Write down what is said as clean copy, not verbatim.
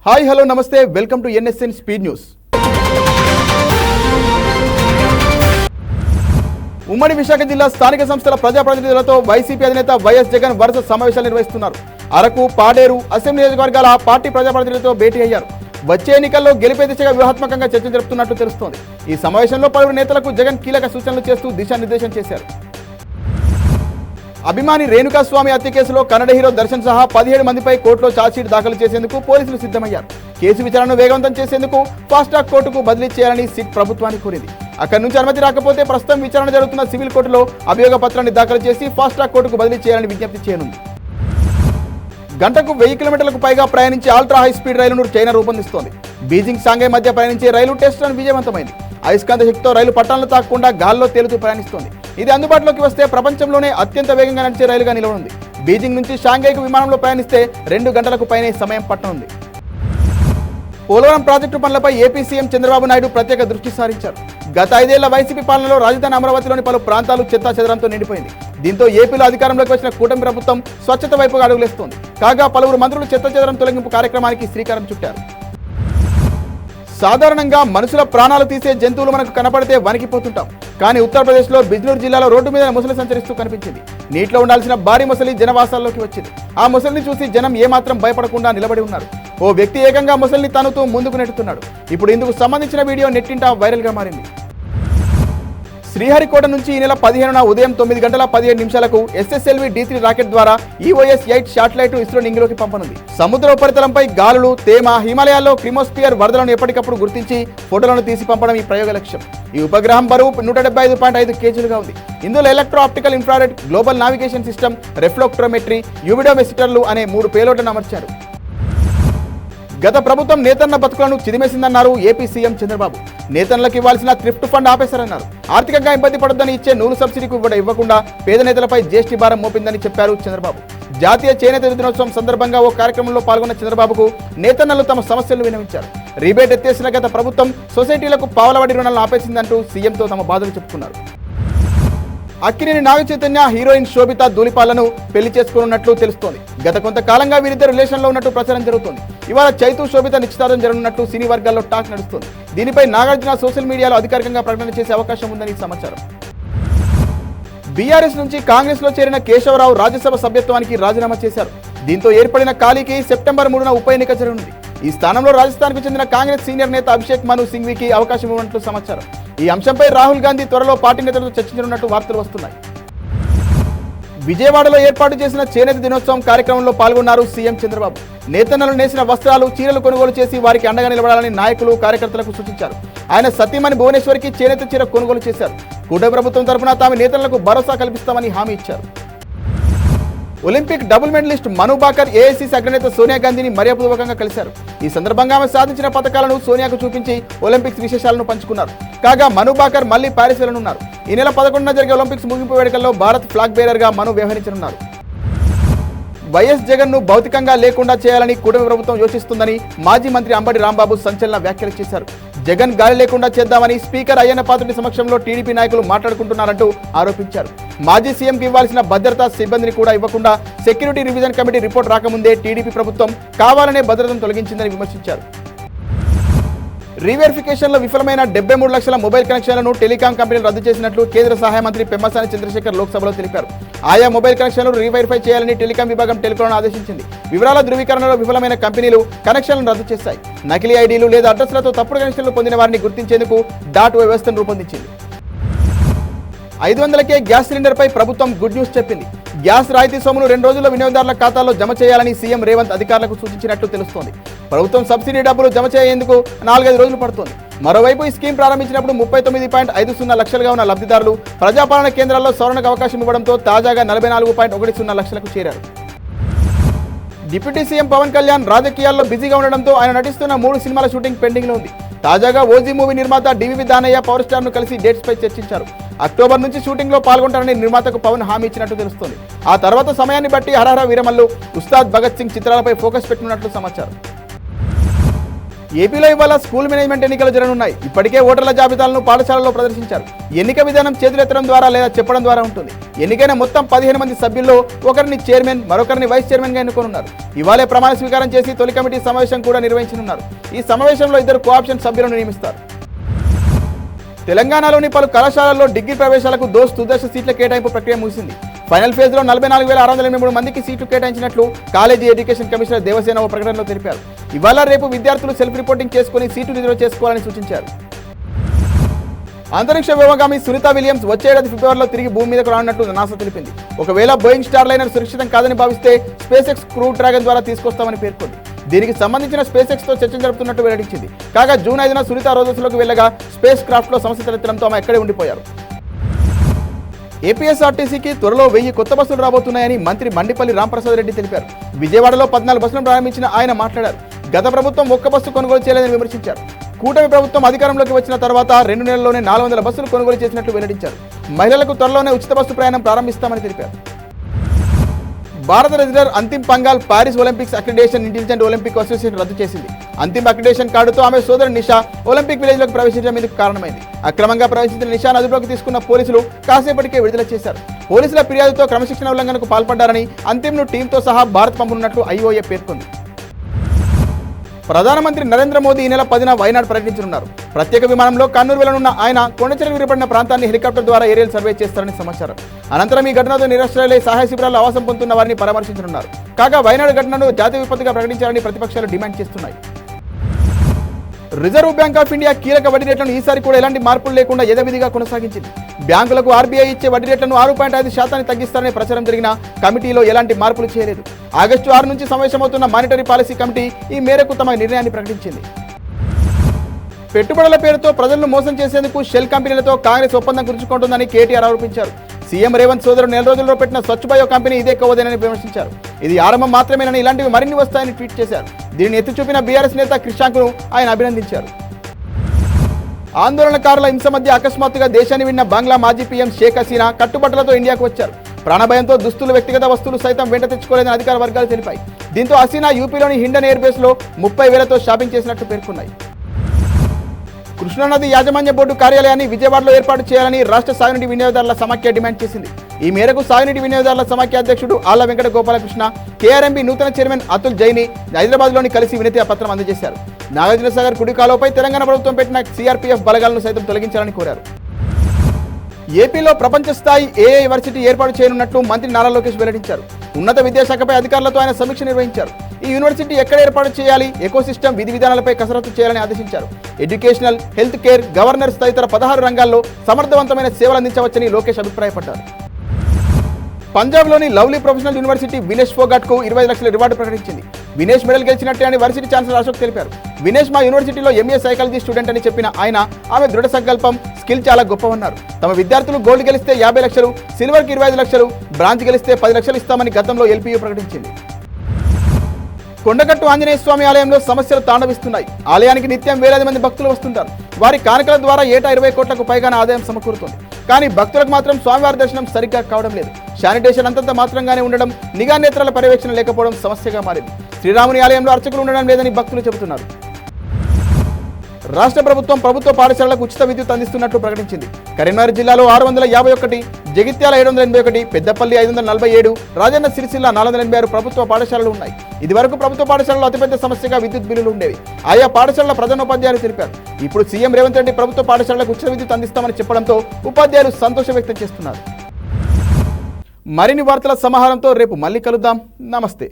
Hi hello నమస్తే welcome to NSN speed news. ఉమ్మడి విశాఖ జిల్లా స్థానిక సంస్థల ప్రజాప్రతినిధులతో వైసీపీ అధినేత వైఎస్ జగన్ వరుస సమావేశాలు నిర్వహిస్తున్నారు. అరకు, పాడేరు అసెంబ్లీ నియోజకవర్గాల పార్టీ ప్రజాప్రతినిధులతో భేటీ అయ్యారు. వచ్చే ఎన్నికల్లో గెలిపే దిశగా వ్యూహాత్మకంగా చర్చ జరుపుతున్నట్టు తెలుస్తోంది. ఈ సమావేశంలో పలువురు నేతలకు జగన్ కీలక సూచనలు చేస్తూ దిశానిర్దేశం చేశారు. అభిమాని రేణుకాస్వామి హత్య కేసులో కన్నడ హీరో దర్శన్ సహా 17 మందిపై కోర్టులో ఛార్జ్షీట్ దాఖలు చేసేందుకు పోలీసులు సిద్ధమయ్యారు. కేసు విచారణను వేగవంతం చేసేందుకు ఫాస్ట్ ట్రాక్ కోర్టుకు బదిలీ చేయాలని సిట్ ప్రభుత్వాన్ని కోరింది. అక్కడి నుంచి అనుమతి రాకపోతే ప్రస్తుతం విచారణ జరుగుతున్న సివిల్ కోర్టులో అభియోగ పత్రాన్ని దాఖలు చేసి ఫాస్ట్ ట్రాక్ కోర్టుకు బదిలీ చేయాలని విజ్ఞప్తి చేయనుంది. గంటకు 1000 కిలోమీటర్లకు పైగా ప్రయాణించే అల్ట్రా హై స్పీడ్ రైలును చైనా రూపొందిస్తోంది. బీజింగ్, షాంఘై మధ్య ప్రయాణించే రైలు టెస్ట్ రన్ విజయవంతమైంది. అయస్కాంత శక్తితో రైలు పట్టాలను తాకకుండా గాల్లో తేలుతూ ప్రయాణిస్తోంది. ఇది అందుబాటులోకి వస్తే ప్రపంచంలోనే అత్యంత వేగంగా నడిచే రైలుగా నిలవనుంది. బీజింగ్ నుంచి షాంఘైకు విమానంలో ప్రయాణిస్తే 2 గంటలకు పైనే సమయం పట్టనుంది. పోలవరం ప్రాజెక్టు పనులపై ఏపీ సీఎం చంద్రబాబు నాయుడు ప్రత్యేక దృష్టి సారించారు. గత 5 ఏళ్ల వైసీపీ పాలనలో రాజధాని అమరావతిలోని పలు ప్రాంతాలు చెత్తాచెదరంతో నిండిపోయింది. దీంతో ఏపీలో అధికారంలోకి వచ్చిన కూటమి ప్రభుత్వం స్వచ్ఛత వైపుగా అడుగులేస్తోంది. కాగా పలువురు మంత్రులు చెత్తాచెదరం తొలగింపు కార్యక్రమానికి శ్రీకారం చుట్టారు. సాధారణంగా మనుషుల ప్రాణాలు తీసే జంతువులు మనకు కనపడితే వణికిపోతుంటాం. కానీ ఉత్తరప్రదేశ్లో బిజ్నూర్ జిల్లాలో రోడ్డు మీద ముసలి సంచరిస్తూ కనిపించింది. నీటిలో ఉండాల్సిన భారీ ముసలి జనవాసాల్లోకి వచ్చింది. ఆ ముసలిని చూసి జనం ఏమాత్రం భయపడకుండా నిలబడి ఉన్నారు. ఓ వ్యక్తి ఏకంగా ముసలిని తనుతూ ముందుకు నెట్టుతున్నాడు. ఇప్పుడు ఇందుకు సంబంధించిన వీడియో నెట్టింట వైరల్గా మారింది. శ్రీహరికోట నుంచి ఈ నెల 15న ఉదయం 9 గంటల 17 నిమిషాలకు SSLV D3 రాకెట్ ద్వారా EOS-8 శాటిలైట్ ఇస్రో నింగిలోకి పంపనుంది. సముద్ర ఉపరితలంపై గాలులు, తేమ, హిమాలయాల్లో క్రిమోస్పియర్ వరదలను ఎప్పటికప్పుడు గుర్తించి ఫోటోలను తీసి పంపడం ఈ ప్రయోగ లక్ష్యం. ఈ ఉపగ్రహం బరువు 175.5 కేజీలుగా ఉంది. ఇందులో electro optical infrared, global navigation system, reflectometry, యూవిడోమెసిటర్లు అనే 3 పేలోడ్లను అమర్చారు. గత ప్రభుత్వం నేతన్న బతుకులను చిదిమేసిందన్నారు ఏపీ సీఎం చంద్రబాబు. నేతన్నలకు ఇవ్వాల్సిన థ్రిఫ్ట్ ఫండ్ ఆపేశారన్నారు. ఆర్థికంగా ఇబ్బంది పడొద్దని ఇచ్చే నూలు సబ్సిడీకి ఇవ్వకుండా పేద నేతలపై జీఎస్టీ భారం మోపిందని చెప్పారు చంద్రబాబు. జాతీయ చేనేత దినోత్సవం సందర్భంగా ఓ కార్యక్రమంలో పాల్గొన్న చంద్రబాబుకు నేతన్నలు తమ సమస్యలు విన్నవించారు. రీబేట్ ఎత్తేసిన గత ప్రభుత్వం సొసైటీలకు పావలవడి రుణాలను ఆపేసిందంటూ సీఎంతో తమ బాధలు చెప్పుకున్నారు. అక్కినేని నాగచైతన్య, హీరోయిన్ శోభిత ధూళిపాలను పెళ్లి చేసుకోనున్నట్లు తెలుస్తోంది. గత కొంతకాలంగా వీరిద్దరు రిలేషన్లో ఉన్నట్టు ప్రచారం జరుగుతోంది. ఇవాళ చైతు, శోభిత నిశ్చితార్థం జరగనున్నట్లు సినీ వర్గాల్లో టాక్ నడుస్తోంది. దీనిపై నాగార్జున సోషల్ మీడియాలో అధికారికంగా ప్రకటన చేసే అవకాశం ఉందని సమాచారం. బీఆర్ఎస్ నుంచి కాంగ్రెస్ లో చేరిన కేశవరావు రాజ్యసభ సభ్యత్వానికి రాజీనామా చేశారు. దీంతో ఏర్పడిన ఖాళీకి సెప్టెంబర్ 3న ఉప ఎన్నిక జరగనుంది. ఈ స్థానంలో రాజస్థాన్కు చెందిన కాంగ్రెస్ సీనియర్ నేత అభిషేక్ మను సింఘ్వీకి అవకాశం ఇవ్వనున్నట్లు సమాచారం. ఈ అంశంపై రాహుల్ గాంధీ త్వరలో పార్టీ నేతలతో చర్చించనున్నట్టు వార్తలు వస్తున్నాయి. విజయవాడలో ఏర్పాటు చేసిన చేనేత దినోత్సవం కార్యక్రమంలో పాల్గొన్నారు సీఎం చంద్రబాబు. నేతన్నలు నేసిన వస్త్రాలు, చీరలు కొనుగోలు చేసి వారికి అండగా నిలబడాలని నాయకులు, కార్యకర్తలకు సూచించారు. ఆయన సతీమణి భువనేశ్వర్కి చేనేత చీర కొనుగోలు చేశారు. కూటమి ప్రభుత్వం తరఫున తాము నేతలకు భరోసా కల్పిస్తామని హామీ ఇచ్చారు. ఒలింపిక్ డబుల్ మెడలిస్ట్ మను బాకర్ ఏఐసీసీ అగ్రనేత సోనియా గాంధీని మర్యాదపూర్వకంగా కలిశారు. ఈ సందర్భంగా ఆమె సాధించిన పథకాలను సోనియాకు చూపించి ఒలింపిక్స్ విశేషాలను పంచుకున్నారు. కాగా మను బాకర్ మళ్లీ ప్యారిస్ వెళ్లనున్నారు. ఈ నెల 11న జరిగే ఒలింపిక్స్ ముగింపు వేడుకల్లో భారత్ ఫ్లాగ్ బేరర్ గా మను వ్యవహరించనున్నారు. వైఎస్ జగన్ ను భౌతికంగా లేకుండా చేయాలని కూటమి ప్రభుత్వం యోచిస్తుందని మాజీ మంత్రి అంబటి రాంబాబు సంచలన వ్యాఖ్యలు చేశారు. జగన్ గాలి లేకుండా చేద్దామని స్పీకర్ అయ్యన్న పాత్రుడి సమక్షంలో టీడీపీ నాయకులు మాట్లాడుకుంటున్నారంటూ ఆరోపించారు. మాజీ సీఎంకి ఇవ్వాల్సిన భద్రతా సిబ్బందిని కూడా ఇవ్వకుండా సెక్యూరిటీ రివిజన్ కమిటీ రిపోర్ట్ రాకముందే టీడీపీ ప్రభుత్వం కావాలనే భద్రతను తొలగించిందని విమర్శించారు. రీవెరిఫికేషన్లో విఫలమైన 73 లక్షల మొబైల్ కనెక్షన్లను టెలికాం కంపెనీలు రద్దు చేసినట్లు కేంద్ర సహాయ మంత్రి పెమ్మసాని చంద్రశేఖర్ లోక్సభలో తెలిపారు. ఆయా మొబైల్ కనెక్షన్లను రీవెరిఫై చేయాలని టెలికాం విభాగం టెలికాంను ఆదేశించింది. వివరాల ధృవీకరణలో విఫలమైన కంపెనీలు కనెక్షన్లను రద్దు చేశాయి. నకిలీ ఐడీలు లేదా అడ్రస్లతో తప్పుడు కనెక్షన్లు పొందిన వారిని గుర్తించేందుకు డాట్ వ్యవస్థను రూపొందించింది. 500కే గ్యాస్ సిలిండర్పై ప్రభుత్వం గుడ్ న్యూస్ చెప్పింది. గ్యాస్ రాయితీ సొమ్మును 2 రోజుల్లో వినియోగదారుల ఖాతాల్లో జమ చేయాలని సీఎం రేవంత్ అధికారులకు సూచించినట్లు తెలుస్తోంది. ప్రభుత్వం సబ్సిడీ డబ్బులు జమ చేయేందుకు 4-5 రోజులు పడుతోంది. మరోవైపు ఈ స్కీమ్ ప్రారంభించినప్పుడు 39.50 లక్షలుగా ఉన్న లబ్ధిదారులు ప్రజాపాలన కేంద్రాల్లో సవరణకు అవకాశం ఇవ్వడంతో తాజాగా 44.10 లక్షలకు చేరారు. డిప్యూటీ సీఎం పవన్ కళ్యాణ్ రాజకీయాల్లో బిజీగా ఉండడంతో ఆయన నటిస్తున్న 3 సినిమాల షూటింగ్ పెండింగ్ లో ఉంది. తాజాగా ఓజీ మూవీ నిర్మాత డివివి దానయ్య పవర్ స్టార్ ను కలిసి డేట్స్ పై చర్చించారు. అక్టోబర్ నుంచి షూటింగ్ లో పాల్గొంటారని నిర్మాతకు పవన్ హామీ ఇచ్చినట్టు తెలుస్తోంది. ఆ తర్వాత సమయాన్ని బట్టి హరహర వీరమల్లు, ఉస్తాద్ భగత్ సింగ్ చిత్రాలపై ఫోకస్ పెట్టనున్నట్లు సమాచారం. ఏపీలో ఇవాళ స్కూల్ మేనేజ్మెంట్ ఎన్నికలు జరగనున్నాయి. ఇప్పటికే ఓటర్ల జాబితాలను పాఠశాలలో ప్రదర్శించారు. ఎన్నిక విధానం చేతులెత్తడం ద్వారా లేదా చెప్పడం ద్వారా ఉంటుంది. ఎన్నికైన మొత్తం 15 మంది సభ్యుల్లో ఒకరిని చైర్మన్, మరొకరిని వైస్ చైర్మన్ గా ఎన్నుకోనున్నారు. ఇవాళే ప్రమాణ స్వీకారం చేసి తొలి కమిటీ సమావేశం కూడా నిర్వహించనున్నారు. ఈ సమావేశంలో 2 కోఆప్షన్ సభ్యులను నియమిస్తారు. తెలంగాణలోని పలు కళాశాలల్లో డిగ్రీ ప్రవేశాలకు తుదశ సీట్ల కేటాయింపు ప్రక్రియ ముగిసింది. ఫైనల్ ఫేజ్ లో 44,683 మందికి సీట్లు కేటాయించినట్లు కాలేజీ ఎడ్యుకేషన్ కమిషనర్ దేవసేన ఓ ప్రకటనలో తెలిపారు. ఇవాళ రేపు విద్యార్థులు సెల్ఫ్ రిపోర్టింగ్ చేసుకుని సీటు రిజర్వ్ చేసుకోవాలని సూచించారు. అంతరిక్ష వ్యోమగామి సునీత విలియమ్స్ వచ్చే ఏడాది ఫిబ్రవరిలో తిరిగి భూమి మీదకు రానున్నట్లు నాసా తెలిపింది. ఒకవేళ బోయింగ్ స్టార్ లైనర్ సురక్షితం కాదని భావిస్తే స్పేస్ ఎక్స్ క్రూ డ్రాగన్ ద్వారా తీసుకొస్తామని పేర్కొంది. దీనికి సంబంధించిన స్పేస్ ఎక్స్ తో చర్చలు జరుపుతున్నట్టు వెల్లడించింది. కాగా జూన్ 5న సునీత రోజులోకి వెళ్ళగా స్పేస్ క్రాఫ్ట్ లో సమస్య తలెత్తడంతో ఆమె ఎక్కడే ఉండిపోయారు. ఏపీఎస్ఆర్టీసీకి త్వరలో 1000 కొత్త బస్సులు రాబోతున్నాయని మంత్రి మండిపల్లి రాంప్రసాద్ రెడ్డి తెలిపారు. విజయవాడలో 14 బస్సులను ప్రారంభించిన ఆయన మాట్లాడారు. గత ప్రభుత్వం ఒక్క బస్సు కొనుగోలు చేయలేదని విమర్శించారు. కూటమి ప్రభుత్వం అధికారంలోకి వచ్చిన తర్వాత 2 నెలల్లోనే 400 బస్సులు కొనుగోలు చేసినట్లు వెల్లడించారు. మహిళలకు త్వరలోనే ఉచిత బస్సు ప్రయాణం ప్రారంభిస్తామని తెలిపారు. భారత wrestler Antim Panghal Paris Olympics accreditation intelligent Olympic association రద్దు చేసింది. అంతిమ్ అక్రిడేషన్ కార్డుతో ఆమె సోదరు నిషా ఒలింపిక్ విలేజ్లోకి ప్రవేశించడానికి కారణమైంది. అక్రమంగా ప్రవేశించిన నిషాను అదుపులోకి తీసుకున్న పోలీసులు కాసేపటికే విడుదల చేశారు. పోలీసుల ఫిర్యాదుతో క్రమశిక్షణ ఉల్లంఘనకు పాల్పడ్డారని అంతిమ్ను టీంతో సహా భారత్ పంపనున్నట్లు ఐఓఏ పేర్కొంది. ప్రధానమంత్రి నరేంద్ర మోదీ ఈ నెల 10న వైనాడ్ పర్యటించనున్నారు. ప్రత్యేక విమానంలో కన్నూరు వెళ్లనున్న ఆయన కొండచెరువు విరిపడిన ప్రాంతాన్ని హెలికాప్టర్ ద్వారా ఏరియల్ సర్వే చేస్తారని సమాచారం. అనంతరం ఈ ఘటనతో నిరాశ్రయులై సహాయ శిబిరాల్లో ఆవాసం పొందుతున్న వారిని పరామర్శించనున్నారు. కాగా వైనాడ్ ఘటనను జాతీయ విపత్తుగా ప్రకటించాలని ప్రతిపక్షాలు డిమాండ్ చేస్తున్నాయి. రిజర్వ్ బ్యాంక్ ఆఫ్ ఇండియా కీలక వడ్డీ రేట్లను ఈసారి కూడా ఎలాంటి మార్పులు లేకుండా యథావిధిగా కొనసాగించింది. బ్యాంకులకు ఆర్బీఐ ఇచ్చే వడ్డీ రేట్లను 6.5% తగ్గిస్తారనే ప్రచారం జరిగిన కమిటీలో ఎలాంటి మార్పులు చేయలేదు. ఆగస్టు 6 నుంచి సమావేశమవుతున్న మానిటరీ పాలసీ కమిటీ ఈ మేరకు తమ నిర్ణయాన్ని ప్రకటించింది. పెట్టుబడుల పేరుతో ప్రజలను మోసం చేసేందుకు షెల్ కంపెనీలతో కాంగ్రెస్ ఒప్పందం కుదుర్చుకుంటుందని కేటీఆర్ ఆరోపించారు. సీఎం రేవంత్ సోదరుడు 4 రోజుల్లో పెట్టిన స్వచ్ఛ బయో కంపెనీ ఇదే కవ్వదేనని విమర్శించారు. ఇది ఆరంభం మాత్రమేనని, ఇలాంటివి మరిన్ని వస్తాయని ట్వీట్ చేశారు. దీనిని ఎత్తి చూపిన బీఆర్ఎస్ నేత క్రిషాంక్ను ఆయన అభినందించారు. ఆందోళనకారుల హింస మధ్య అకస్మాత్తుగా దేశాన్ని విన్న బంగ్లా మాజీ పీఎం షేక్ హసీనా కట్టుబట్టలతో ఇండియాకు వచ్చారు. ప్రాణభయంతో దుస్తులు, వ్యక్తిగత వస్తువులు సైతం వెంట తెచ్చుకోలేదని అధికార వర్గాలు తెలిపాయి. దీంతో హసీనా యూపీలోని హిండన్ ఎయిర్ బేస్ లో 30,000తో షాపింగ్ చేసినట్టు పేర్కొన్నాయి. కృష్ణానది యాజమాన్య బోర్డు కార్యాలయాన్ని విజయవాడలో ఏర్పాటు చేయాలని రాష్ట్ర సాగునీటి వినియోగదారుల సమాఖ్య డిమాండ్ చేసింది. ఈ మేరకు సాగునీటి వినియోగదారుల సమాఖ్య అధ్యక్షుడు ఆళ్ల వెంకట గోపాలకృష్ణ, కేఆర్ఎంబీ నూతన చైర్మన్ అతుల్ జైని హైదరాబాద్లోని కలిసి వినతి పత్రం అందజేశారు. నాగార్జునసాగర్ కుడి కాలువపై తెలంగాణ ప్రభుత్వం పెట్టిన సీఆర్పీఎఫ్ బలగాలను సైతం తొలగించాలని కోరారు. ఏపీలో ప్రపంచ స్థాయి ఏఐ యూనివర్సిటీ ఏర్పాటు చేయనున్నట్లు మంత్రి నారా లోకేష్ వెల్లడించారు. ఉన్నత విద్యాశాఖపై అధికారులతో ఆయన సమీక్ష నిర్వహించారు. ఈ యూనివర్సిటీ ఎక్కడ ఏర్పాటు చేయాలి, ఎకోసిస్టమ్ విధి విధానాలపై కసరత్తు చేయాలని ఆదేశించారు. ఎడ్యుకేషనల్, హెల్త్ కేర్, గవర్నెన్స్ తదితర 16 రంగాల్లో సమర్థవంతమైన సేవలు అందించవచ్చని లోకేష్ అభిప్రాయపడ్డారు. పంజాబ్లోని లవ్లీ ప్రొఫెషనల్ యూనివర్సిటీ వినేష్ ఫోగాట్కు 25 లక్షల రివార్డు ప్రకటించింది. వినేష్ మెడల్ గెలిచినట్టే అని వర్సిటీ ఛాన్సలర్ అశోక్ తెలిపారు. వినేష్ మా యూనివర్సిటీలో ఎంఏ సైకాలజీ స్టూడెంట్ అని చెప్పిన ఆయన, ఆమె దృఢ సంకల్పం, స్కిల్ చాలా గొప్పవన్నారు. తమ విద్యార్థులు గోల్డ్ గెలిస్తే 50 లక్షలు, సిల్వర్కి 25 లక్షలు, బ్రాంజ్ గెలిస్తే 10 లక్షలు ఇస్తామని గతంలో ఎల్పీయూ ప్రకటించింది. కొండగట్టు ఆంజనేయ స్వామి ఆలయంలో సమస్యలు తాండవిస్తున్నాయి. ఆలయానికి నిత్యం వేలాది మంది భక్తులు వస్తుంటారు. వారి కానుకల ద్వారా ఏటా 20 కోట్లకు పైగానే ఆదాయం సమకూరుతుంది. కానీ భక్తులకు మాత్రం స్వామివారి దర్శనం సరిగ్గా కావడం లేదు. శానిటేషన్ అంతంత మాత్రంగానే ఉండడం, నిఘా నేత్రాల పర్యవేక్షణ లేకపోవడం సమస్యగా మారింది. శ్రీరాముని ఆలయంలో అర్చకులు ఉండడం లేదని భక్తులు చెబుతున్నారు. రాష్ట్ర ప్రభుత్వం ప్రభుత్వ పాఠశాలలకు ఉచిత విద్యుత్ అందిస్తున్నట్లు ప్రకటించింది. కరీంనగర్ జిల్లాలో 651, జగిత్యాల 781, పెద్దపల్లి 547, రాజన్న సిరిసిల్ల 486 ప్రభుత్వ పాఠశాలలు ఉన్నాయి. ఇదివరకు ప్రభుత్వ పాఠశాలలో అతిపెద్ద సమస్యగా విద్యుత్ బిల్లులు ఉండేవి. ఆయా పాఠశాలల ప్రధానోపాధ్యాయులు తెలిపారు. ఇప్పుడు సీఎం రేవంత్ రెడ్డి ప్రభుత్వ పాఠశాలలకు ఉచిత విద్యుత్ అందిస్తామని చెప్పడంతో ఉపాధ్యాయులు సంతోషం వ్యక్తం చేస్తున్నారు. మరిన్ని వార్తల సమాహారంతో రేపు మళ్ళీ కలుద్దాం. నమస్తే.